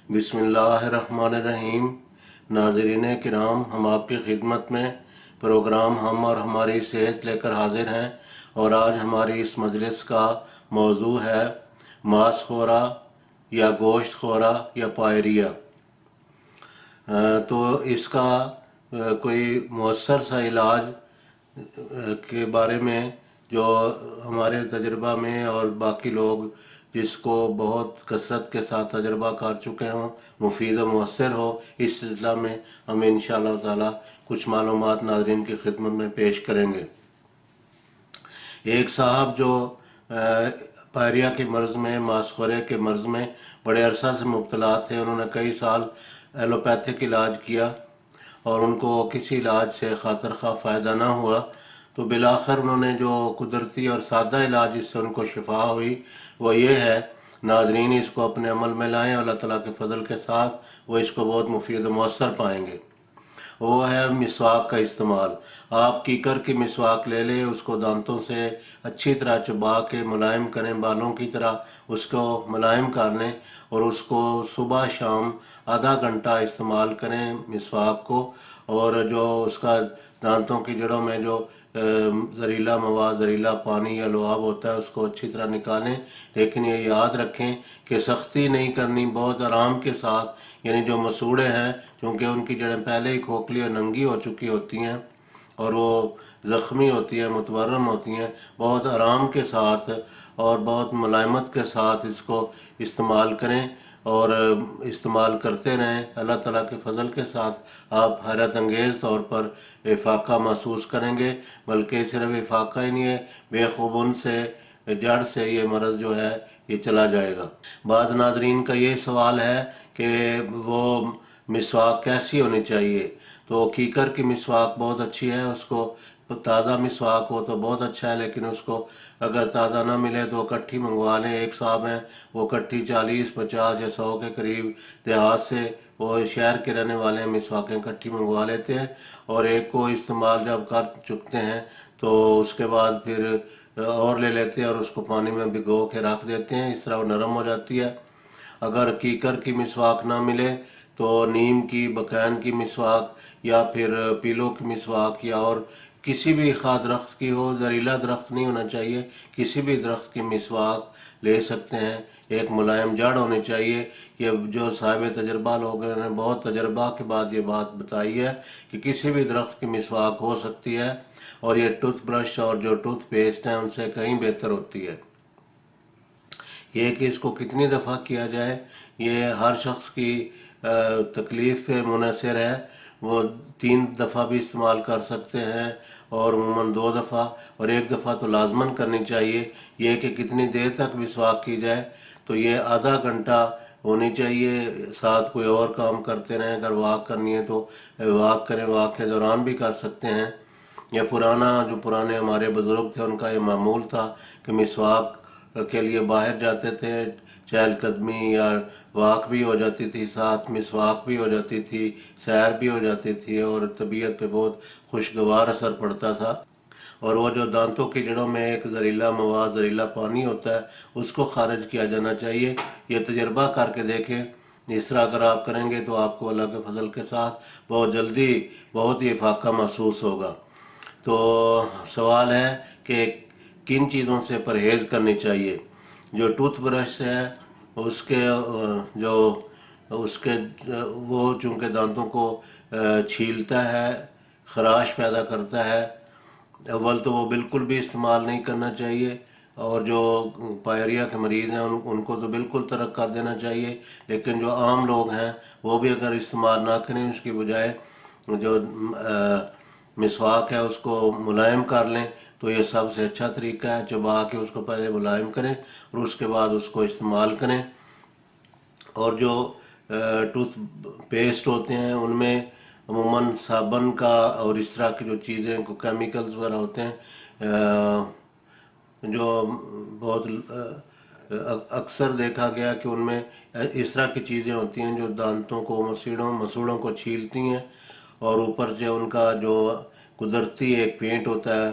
بسم اللہ الرحمن الرحیم۔ ناظرین کرام، ہم آپ کی خدمت میں پروگرام ہم اور ہماری صحت لے کر حاضر ہیں، اور آج ہماری اس مجلس کا موضوع ہے ماس خورا یا گوشت خورا یا پائریا۔ تو اس کا کوئی مؤثر سا علاج کے بارے میں جو ہمارے تجربہ میں اور باقی لوگ جس کو بہت کثرت کے ساتھ تجربہ کر چکے ہوں، مفید و مؤثر ہو، اس سلسلہ میں ہم انشاءاللہ تعالی کچھ معلومات ناظرین کی خدمت میں پیش کریں گے۔ ایک صاحب جو پائریا کے مرض میں، ماسخورے کے مرض میں بڑے عرصہ سے مبتلا تھے، انہوں نے کئی سال ایلوپیتھک علاج کیا اور ان کو کسی علاج سے خاطر خواہ فائدہ نہ ہوا، تو بالآخر انہوں نے جو قدرتی اور سادہ علاج جس سے ان کو شفا ہوئی وہ یہ ہے۔ ناظرین اس کو اپنے عمل میں لائیں، اللہ تعالیٰ کے فضل کے ساتھ وہ اس کو بہت مفید و مؤثر پائیں گے۔ وہ ہے مسواک کا استعمال۔ آپ کیکر کی مسواک لے لیں، اس کو دانتوں سے اچھی طرح چبا کے ملائم کریں، بالوں کی طرح اس کو ملائم کر لیں، اور اس کو صبح شام آدھا گھنٹہ استعمال کریں مسواک کو، اور جو اس کا دانتوں کی جڑوں میں جو زہریلا مواد، زہریلا پانی یا لعاب ہوتا ہے اس کو اچھی طرح نکالیں، لیکن یہ یاد رکھیں کہ سختی نہیں کرنی، بہت آرام کے ساتھ، یعنی جو مسوڑے ہیں کیونکہ ان کی جڑیں پہلے ہی کھوکھلی اور ننگی ہو چکی ہوتی ہیں اور وہ زخمی ہوتی ہیں، متورم ہوتی ہیں، بہت آرام کے ساتھ اور بہت ملائمت کے ساتھ اس کو استعمال کریں اور استعمال کرتے رہیں۔ اللہ تعالیٰ کے فضل کے ساتھ آپ حیرت انگیز طور پر افاقہ محسوس کریں گے، بلکہ صرف افاقہ ہی نہیں ہے، بے خوبن سے جڑ سے یہ مرض جو ہے یہ چلا جائے گا۔ بعض ناظرین کا یہ سوال ہے کہ وہ مسواک کیسی ہونی چاہیے، تو کیکر کی مسواک بہت اچھی ہے، اس کو تازہ مسواک ہو تو بہت اچھا ہے، لیکن اس کو اگر تازہ نہ ملے تو کٹھی منگوا لیں۔ ایک صاحب ہیں وہ کٹھی 40 50 یا 100 کے قریب دیہات سے، وہ شہر کے رہنے والے ہیں، مسواکیں کٹھی منگوا لیتے ہیں، اور ایک کو استعمال جب کر چکتے ہیں تو اس کے بعد پھر اور لے لیتے ہیں اور اس کو پانی میں بھگو کے رکھ دیتے ہیں، اس طرح وہ نرم ہو جاتی ہے۔ اگر کیکر کی مسواک نہ ملے تو نیم کی، بقین کی مسواک یا پھر پیلو کی مسواک یا اور کسی بھی خواہ درخت کی ہو، زہریلا درخت نہیں ہونا چاہیے، کسی بھی درخت کی مسواک لے سکتے ہیں۔ ایک ملائم جڑ ہونی چاہیے۔ یہ جو صاحب تجربہ لوگوں نے بہت تجربہ کے بعد یہ بات بتائی ہے کہ کسی بھی درخت کی مسواک ہو سکتی ہے، اور یہ ٹوتھ برش اور جو ٹوتھ پیسٹ ہیں ان سے کہیں بہتر ہوتی ہے۔ یہ کہ اس کو کتنی دفعہ کیا جائے یہ ہر شخص کی تکلیف پہ منحصر ہے۔ وہ 3 دفعہ بھی استعمال کر سکتے ہیں، اور عموماً 2 دفعہ، اور 1 دفعہ تو لازماً کرنی چاہیے۔ یہ کہ کتنی دیر تک مسواک کی جائے، تو یہ آدھا گھنٹہ ہونی چاہیے، ساتھ کوئی اور کام کرتے رہیں۔ اگر واک کرنی ہے تو واک کریں، واک کے دوران بھی کر سکتے ہیں۔ یہ جو پرانے ہمارے بزرگ تھے ان کا یہ معمول تھا کہ مسواک کے لیے باہر جاتے تھے، چہل قدمی یا واک بھی ہو جاتی تھی، ساتھ مسواک بھی ہو جاتی تھی، سیر بھی ہو جاتی تھی، اور طبیعت پہ بہت خوشگوار اثر پڑتا تھا۔ اور وہ جو دانتوں کی جڑوں میں ایک زہریلا مواد، زہریلا پانی ہوتا ہے، اس کو خارج کیا جانا چاہیے۔ یہ تجربہ کر کے دیکھیں، اس طرح اگر آپ کریں گے تو آپ کو اللہ کے فضل کے ساتھ بہت جلدی بہت ہی افاقہ محسوس ہوگا۔ تو سوال ہے کہ کن چیزوں سے پرہیز کرنی چاہیے۔ جو ٹوتھ برش ہے اس کے وہ چونکہ دانتوں کو چھیلتا ہے، خراش پیدا کرتا ہے، اول تو وہ بالکل بھی استعمال نہیں کرنا چاہیے، اور جو پائریا کے مریض ہیں ان کو تو بالکل ترک کر دینا چاہیے، لیکن جو عام لوگ ہیں وہ بھی اگر استعمال نہ کریں، اس کی بجائے جو مسواک ہے اس کو ملائم کر لیں، تو یہ سب سے اچھا طریقہ ہے۔ چبا کے اس کو پہلے ملائم کریں اور اس کے بعد اس کو استعمال کریں۔ اور جو ٹوتھ پیسٹ ہوتے ہیں ان میں عموماً صابن کا اور اس طرح کی جو چیزیں کو کیمیکلز وغیرہ ہوتے ہیں، جو بہت اکثر دیکھا گیا کہ ان میں اس طرح کی چیزیں ہوتی ہیں جو دانتوں کو، مسوڑوں کو چھیلتی ہیں، اور اوپر سے ان کا جو قدرتی ایک پینٹ ہوتا ہے